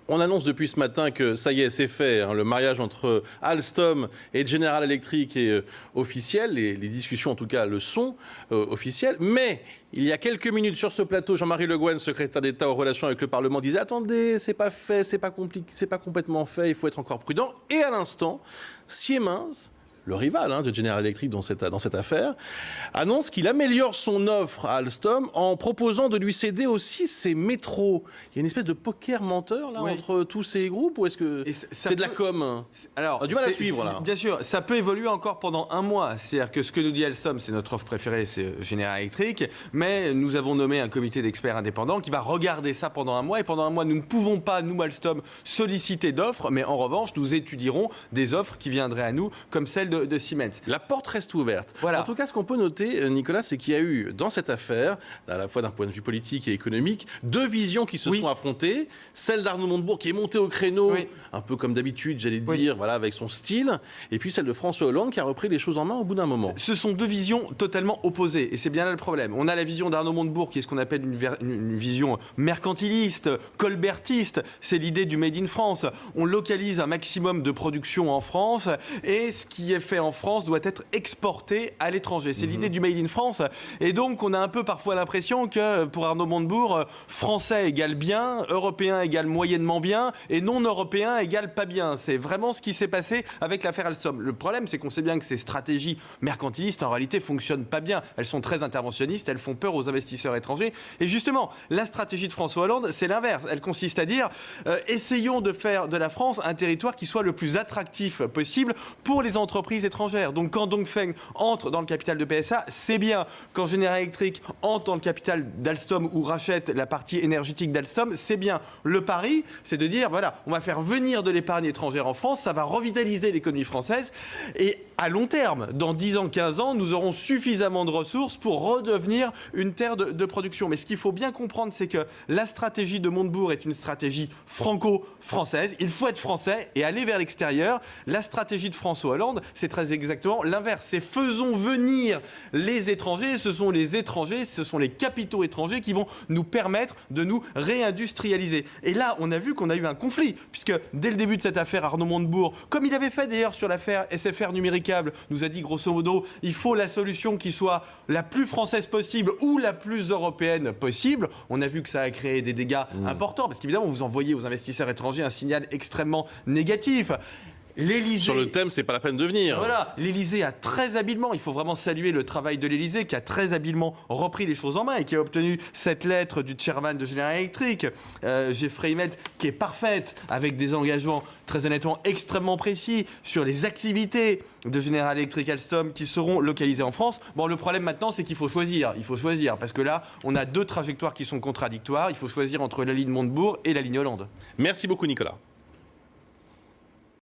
On annonce depuis ce matin que ça y est, c'est fait. Hein, le mariage entre Alstom et General Electric est officiel. Les discussions, en tout cas, le sont officielles. Mais il y a quelques minutes sur ce plateau, Jean-Marie Le Guen, secrétaire d'État aux relations avec le Parlement, disait « Attendez, c'est pas fait, c'est pas compliqué, c'est pas complètement fait, il faut être encore prudent. » Et à l'instant, Siemens, le rival de General Electric dans cette affaire, annonce qu'il améliore son offre à Alstom en proposant de lui céder aussi ses métros. Il y a une espèce de poker menteur là, entre tous ces groupes, ou est-ce que c'est de la com? Alors, on a du mal à suivre là. Bien sûr, ça peut évoluer encore pendant un mois. C'est-à-dire que ce que nous dit Alstom, c'est notre offre préférée, c'est General Electric, mais nous avons nommé un comité d'experts indépendants qui va regarder ça pendant un mois, et pendant un mois, nous ne pouvons pas, nous, Alstom, solliciter d'offres, mais en revanche, nous étudierons des offres qui viendraient à nous, comme celle de Siemens. La porte reste ouverte. Voilà. En tout cas, ce qu'on peut noter, Nicolas, c'est qu'il y a eu, dans cette affaire, à la fois d'un point de vue politique et économique, deux visions qui se sont affrontées. Celle d'Arnaud Montebourg, qui est monté au créneau, un peu comme d'habitude, j'allais dire, voilà, avec son style, et puis celle de François Hollande, qui a repris les choses en main au bout d'un moment. Ce sont deux visions totalement opposées, et c'est bien là le problème. On a la vision d'Arnaud Montebourg, qui est ce qu'on appelle une vision mercantiliste, colbertiste, c'est l'idée du Made in France. On localise un maximum de production en France, et ce qui est fait en France doit être exporté à l'étranger. C'est l'idée du Made in France. Et donc, on a un peu parfois l'impression que pour Arnaud Montebourg, français égale bien, européen égale moyennement bien, et non européen égale pas bien. C'est vraiment ce qui s'est passé avec l'affaire Alstom. Le problème, c'est qu'on sait bien que ces stratégies mercantilistes, en réalité, fonctionnent pas bien. Elles sont très interventionnistes, elles font peur aux investisseurs étrangers. Et justement, la stratégie de François Hollande, c'est l'inverse. Elle consiste à dire, essayons de faire de la France un territoire qui soit le plus attractif possible pour les entreprises étrangères. Donc quand Dongfeng entre dans le capital de PSA, c'est bien. Quand General Electric entre dans le capital d'Alstom ou rachète la partie énergétique d'Alstom, c'est bien. Le pari, c'est de dire, voilà, on va faire venir de l'épargne étrangère en France, ça va revitaliser l'économie française, et à long terme, dans 10 ans, 15 ans, nous aurons suffisamment de ressources pour redevenir une terre de production. Mais ce qu'il faut bien comprendre, c'est que la stratégie de Montebourg est une stratégie franco-française. Il faut être français et aller vers l'extérieur. La stratégie de François Hollande, c'est très exactement l'inverse. C'est faisons venir les étrangers. Ce sont les étrangers, ce sont les capitaux étrangers qui vont nous permettre de nous réindustrialiser. Et là, on a vu qu'on a eu un conflit, puisque dès le début de cette affaire, Arnaud Montebourg, comme il avait fait d'ailleurs sur l'affaire SFR Numéricable, nous a dit grosso modo, il faut la solution qui soit la plus française possible ou la plus européenne possible. On a vu que ça a créé des dégâts importants, parce qu'évidemment, vous envoyez aux investisseurs étrangers un signal extrêmement négatif. Sur le thème, c'est pas la peine de venir. Voilà, l'Élysée a très habilement, il faut vraiment saluer le travail de l'Élysée, qui a très habilement repris les choses en main et qui a obtenu cette lettre du chairman de General Electric, Jeffrey Immelt, qui est parfaite, avec des engagements très honnêtement extrêmement précis sur les activités de General Electric Alstom qui seront localisées en France. Bon, le problème maintenant, c'est qu'il faut choisir. Il faut choisir, parce que là, on a deux trajectoires qui sont contradictoires. Il faut choisir entre la ligne Montebourg et la ligne Hollande. Merci beaucoup, Nicolas.